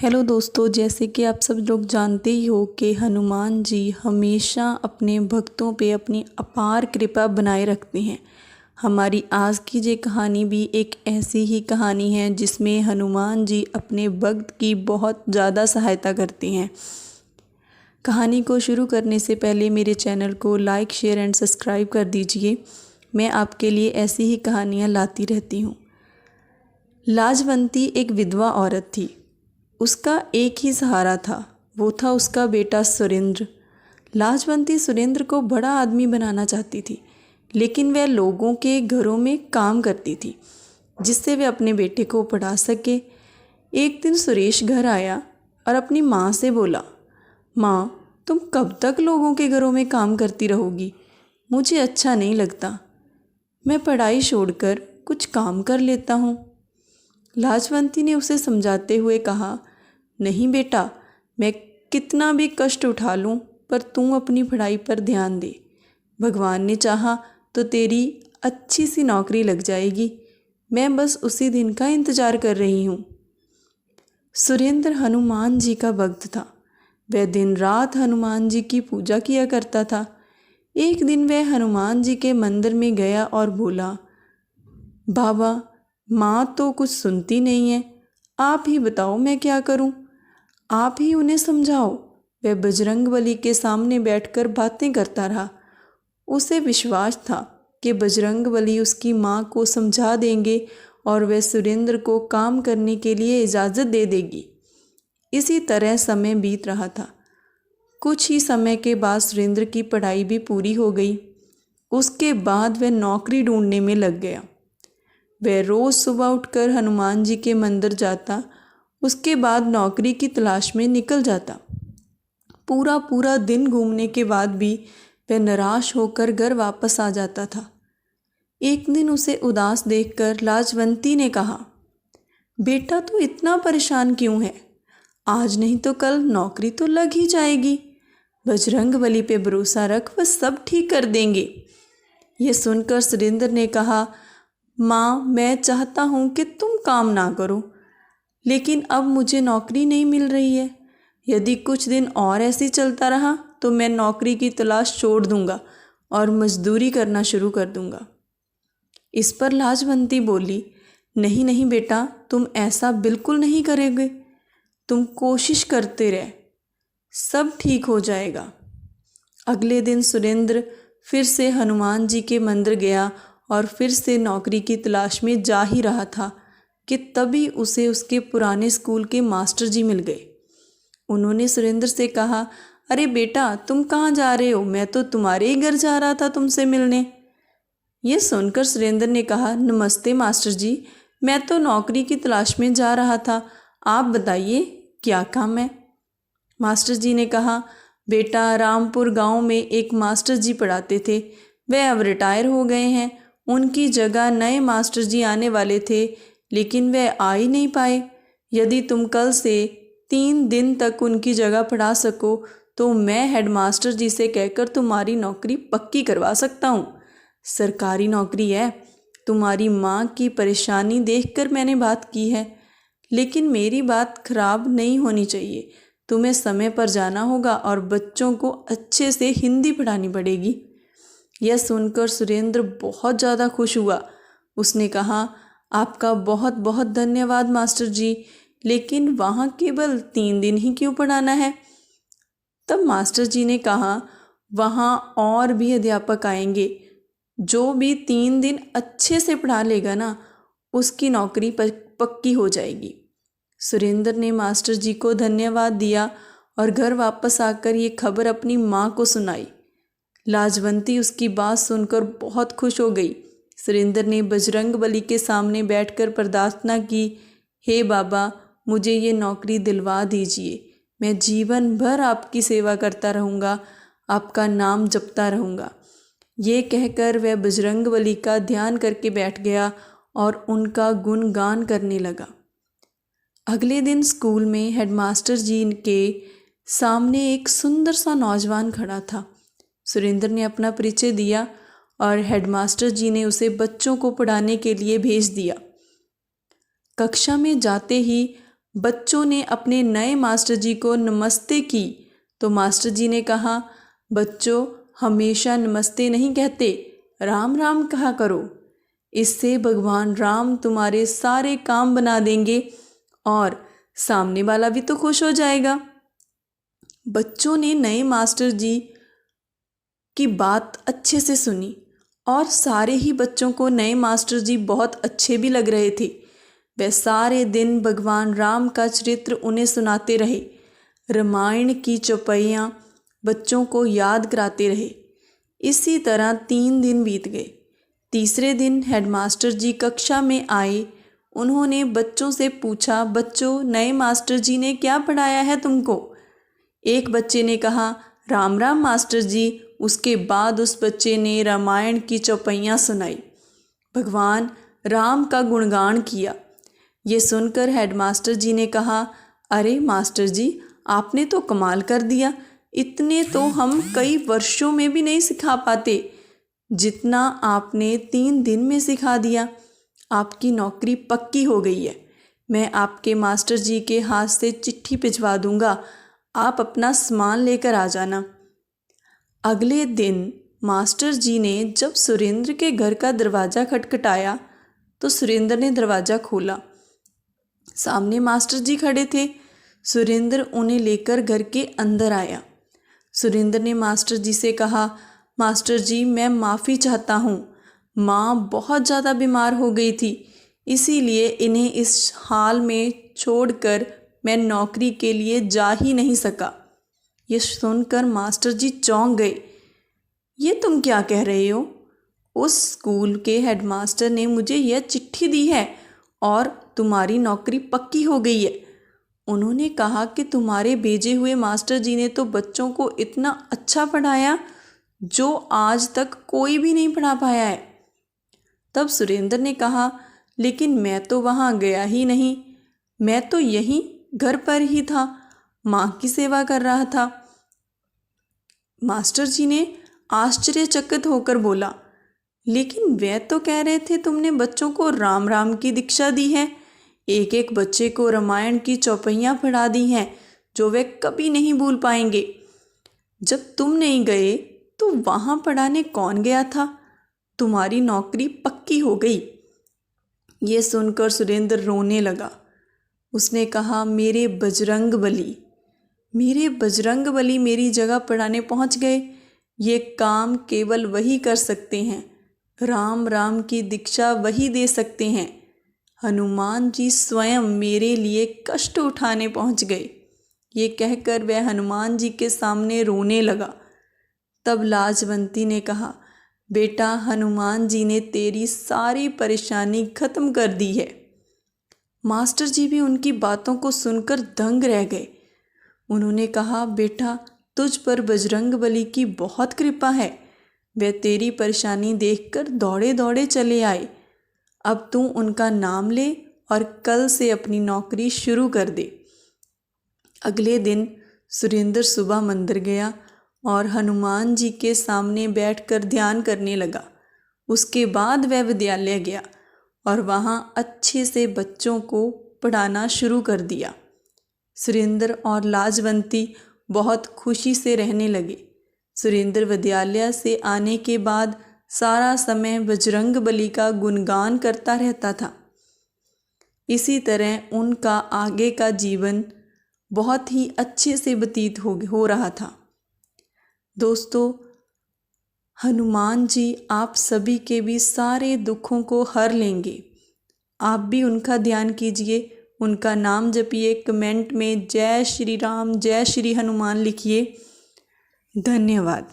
Hello दोस्तों, जैसे कि आप सब लोग जानते ही हो कि हनुमान जी हमेशा अपने भक्तों पे अपनी अपार कृपा बनाए रखते हैं। हमारी आज की ये कहानी भी एक ऐसी ही कहानी है जिसमें हनुमान जी अपने भक्त की बहुत ज़्यादा सहायता करते हैं। कहानी को शुरू करने से पहले मेरे चैनल को लाइक, शेयर एंड सब्सक्राइब कर दीजिए। मैं आपके लिए ऐसी ही कहानियाँ लाती रहती हूँ। लाजवंती एक विधवा औरत थी। उसका एक ही सहारा था, वो था उसका बेटा सुरेंद्र। लाजवंती सुरेंद्र को बड़ा आदमी बनाना चाहती थी, लेकिन वह लोगों के घरों में काम करती थी जिससे वह अपने बेटे को पढ़ा सके। एक दिन सुरेश घर आया और अपनी माँ से बोला, माँ, तुम कब तक लोगों के घरों में काम करती रहोगी? मुझे अच्छा नहीं लगता। मैं पढ़ाई छोड़कर कुछ काम कर लेता हूँ। लाजवंती ने उसे समझाते हुए कहा, नहीं बेटा, मैं कितना भी कष्ट उठा लूँ पर तू अपनी पढ़ाई पर ध्यान दे। भगवान ने चाहा तो तेरी अच्छी सी नौकरी लग जाएगी। मैं बस उसी दिन का इंतज़ार कर रही हूँ। सुरेंद्र हनुमान जी का भक्त था। वह दिन रात हनुमान जी की पूजा किया करता था। एक दिन वह हनुमान जी के मंदिर में गया और बोला, बाबा, माँ तो कुछ सुनती नहीं है, आप ही बताओ मैं क्या करूँ? आप ही उन्हें समझाओ। वह बजरंगबली के सामने बैठकर बातें करता रहा। उसे विश्वास था कि बजरंगबली उसकी माँ को समझा देंगे और वह सुरेंद्र को काम करने के लिए इजाज़त दे देगी। इसी तरह समय बीत रहा था। कुछ ही समय के बाद सुरेंद्र की पढ़ाई भी पूरी हो गई। उसके बाद वह नौकरी ढूंढने में लग गया। वह रोज़ सुबह उठकर हनुमान जी के मंदिर जाता, उसके बाद नौकरी की तलाश में निकल जाता। पूरा पूरा दिन घूमने के बाद भी वह निराश होकर घर वापस आ जाता था। एक दिन उसे उदास देखकर लाजवंती ने कहा, बेटा, तू इतना परेशान क्यों है? आज नहीं तो कल नौकरी तो लग ही जाएगी। बजरंगबली पे भरोसा रख, वह सब ठीक कर देंगे। यह सुनकर सुरेंद्र ने कहा, माँ, मैं चाहता हूँ कि तुम काम ना करो, लेकिन अब मुझे नौकरी नहीं मिल रही है। यदि कुछ दिन और ऐसे चलता रहा तो मैं नौकरी की तलाश छोड़ दूंगा और मजदूरी करना शुरू कर दूंगा। इस पर लाजवंती बोली, नहीं नहीं बेटा, तुम ऐसा बिल्कुल नहीं करोगे। तुम कोशिश करते रहे, सब ठीक हो जाएगा। अगले दिन सुरेंद्र फिर से हनुमान जी के मंदिर गया और फिर से नौकरी की तलाश में जा ही रहा था कि तभी उसे उसके पुराने स्कूल के मास्टर जी मिल गए। उन्होंने सुरेंद्र से कहा, अरे बेटा, तुम कहाँ जा रहे हो? मैं तो तुम्हारे ही घर जा रहा था तुमसे मिलने। ये सुनकर सुरेंद्र ने कहा, नमस्ते मास्टर जी, मैं तो नौकरी की तलाश में जा रहा था। आप बताइए क्या काम है? मास्टर जी ने कहा, बेटा, रामपुर गांव में एक मास्टर जी पढ़ाते थे, वे अब रिटायर हो गए हैं। उनकी जगह नए मास्टर जी आने वाले थे, लेकिन वे आ ही नहीं पाए। यदि तुम कल से 3 दिन तक उनकी जगह पढ़ा सको तो मैं हेडमास्टर जी से कहकर तुम्हारी नौकरी पक्की करवा सकता हूँ। सरकारी नौकरी है। तुम्हारी माँ की परेशानी देखकर मैंने बात की है, लेकिन मेरी बात खराब नहीं होनी चाहिए। तुम्हें समय पर जाना होगा और बच्चों को अच्छे से हिंदी पढ़ानी पड़ेगी। यह सुनकर सुरेंद्र बहुत ज़्यादा खुश हुआ। उसने कहा, आपका बहुत बहुत धन्यवाद मास्टर जी, लेकिन वहाँ केवल 3 दिन ही क्यों पढ़ाना है? तब मास्टर जी ने कहा, वहाँ और भी अध्यापक आएंगे। जो भी 3 दिन अच्छे से पढ़ा लेगा ना, उसकी नौकरी पक्की हो जाएगी। सुरेंद्र ने मास्टर जी को धन्यवाद दिया और घर वापस आकर ये खबर अपनी माँ को सुनाई। लाजवंती उसकी बात सुनकर बहुत खुश हो गई। सुरेंद्र ने बजरंगबली के सामने बैठकर प्रार्थना की, हे बाबा, मुझे ये नौकरी दिलवा दीजिए। मैं जीवन भर आपकी सेवा करता रहूँगा, आपका नाम जपता रहूँगा। ये कहकर वह बजरंगबली का ध्यान करके बैठ गया और उनका गुणगान करने लगा। अगले दिन स्कूल में हेडमास्टर जी के सामने एक सुंदर सा नौजवान खड़ा था। सुरेंद्र ने अपना परिचय दिया और हेडमास्टर जी ने उसे बच्चों को पढ़ाने के लिए भेज दिया। कक्षा में जाते ही बच्चों ने अपने नए मास्टर जी को नमस्ते की तो मास्टर जी ने कहा, बच्चों हमेशा नमस्ते नहीं कहते, राम राम कहा करो। इससे भगवान राम तुम्हारे सारे काम बना देंगे और सामने वाला भी तो खुश हो जाएगा। बच्चों ने नए मास्टर जी की बात अच्छे से सुनी और सारे ही बच्चों को नए मास्टर जी बहुत अच्छे भी लग रहे थे। वे सारे दिन भगवान राम का चरित्र उन्हें सुनाते रहे, रामायण की चौपाइयाँ बच्चों को याद कराते रहे। इसी तरह 3 दिन बीत गए। तीसरे दिन हेडमास्टर जी कक्षा में आए। उन्होंने बच्चों से पूछा, बच्चों नए मास्टर जी ने क्या पढ़ाया है तुमको? एक बच्चे ने कहा, राम राम मास्टर जी। उसके बाद उस बच्चे ने रामायण की चौपाइयाँ सुनाई, भगवान राम का गुणगान किया। ये सुनकर हेडमास्टर जी ने कहा, अरे मास्टर जी आपने तो कमाल कर दिया, इतने तो हम कई वर्षों में भी नहीं सिखा पाते जितना आपने 3 दिन में सिखा दिया। आपकी नौकरी पक्की हो गई है। मैं आपके मास्टर जी के हाथ से चिट्ठी भिजवा दूंगा, आप अपना सामान लेकर आ जाना। अगले दिन मास्टर जी ने जब सुरेंद्र के घर का दरवाज़ा खटखटाया तो सुरेंद्र ने दरवाज़ा खोला। सामने मास्टर जी खड़े थे। सुरेंद्र उन्हें लेकर घर के अंदर आया। सुरेंद्र ने मास्टर जी से कहा, मास्टर जी मैं माफ़ी चाहता हूँ, माँ बहुत ज़्यादा बीमार हो गई थी, इसीलिए इन्हें इस हाल में छोड़कर मैं नौकरी के लिए जा ही नहीं सका। ये सुनकर मास्टर जी चौंक गए। ये तुम क्या कह रहे हो? उस स्कूल के हेडमास्टर ने मुझे यह चिट्ठी दी है और तुम्हारी नौकरी पक्की हो गई है। उन्होंने कहा कि तुम्हारे भेजे हुए मास्टर जी ने तो बच्चों को इतना अच्छा पढ़ाया जो आज तक कोई भी नहीं पढ़ा पाया है। तब सुरेंद्र ने कहा, लेकिन मैं तो वहाँ गया ही नहीं, मैं तो यहीं घर पर ही था, माँ की सेवा कर रहा था। मास्टर जी ने आश्चर्यचकित होकर बोला, लेकिन वे तो कह रहे थे तुमने बच्चों को राम राम की दीक्षा दी है, एक एक बच्चे को रामायण की चौपाइयाँ पढ़ा दी हैं जो वे कभी नहीं भूल पाएंगे। जब तुम नहीं गए तो वहाँ पढ़ाने कौन गया था? तुम्हारी नौकरी पक्की हो गई। ये सुनकर सुरेंद्र रोने लगा। उसने कहा, मेरे बजरंग बली मेरी जगह पढ़ाने पहुँच गए। ये काम केवल वही कर सकते हैं, राम राम की दीक्षा वही दे सकते हैं। हनुमान जी स्वयं मेरे लिए कष्ट उठाने पहुँच गए। ये कहकर वह हनुमान जी के सामने रोने लगा। तब लाजवंती ने कहा, बेटा हनुमान जी ने तेरी सारी परेशानी खत्म कर दी है। मास्टर जी भी उनकी बातों को सुनकर दंग रह गए। उन्होंने कहा, बेटा तुझ पर बजरंग बली की बहुत कृपा है, वे तेरी परेशानी देखकर दौड़े दौड़े चले आए। अब तू उनका नाम ले और कल से अपनी नौकरी शुरू कर दे। अगले दिन सुरेंद्र सुबह मंदिर गया और हनुमान जी के सामने बैठकर ध्यान करने लगा। उसके बाद वह विद्यालय गया और वहाँ अच्छे से बच्चों को पढ़ाना शुरू कर दिया। सुरेंद्र और लाजवंती बहुत खुशी से रहने लगे। सुरेंद्र विद्यालय से आने के बाद सारा समय बजरंग बली का गुणगान करता रहता था। इसी तरह उनका आगे का जीवन बहुत ही अच्छे से व्यतीत हो रहा था। दोस्तों, हनुमान जी आप सभी के भी सारे दुखों को हर लेंगे। आप भी उनका ध्यान कीजिए, उनका नाम जपिए, कमेंट में जय श्री राम जय श्री हनुमान लिखिए। धन्यवाद।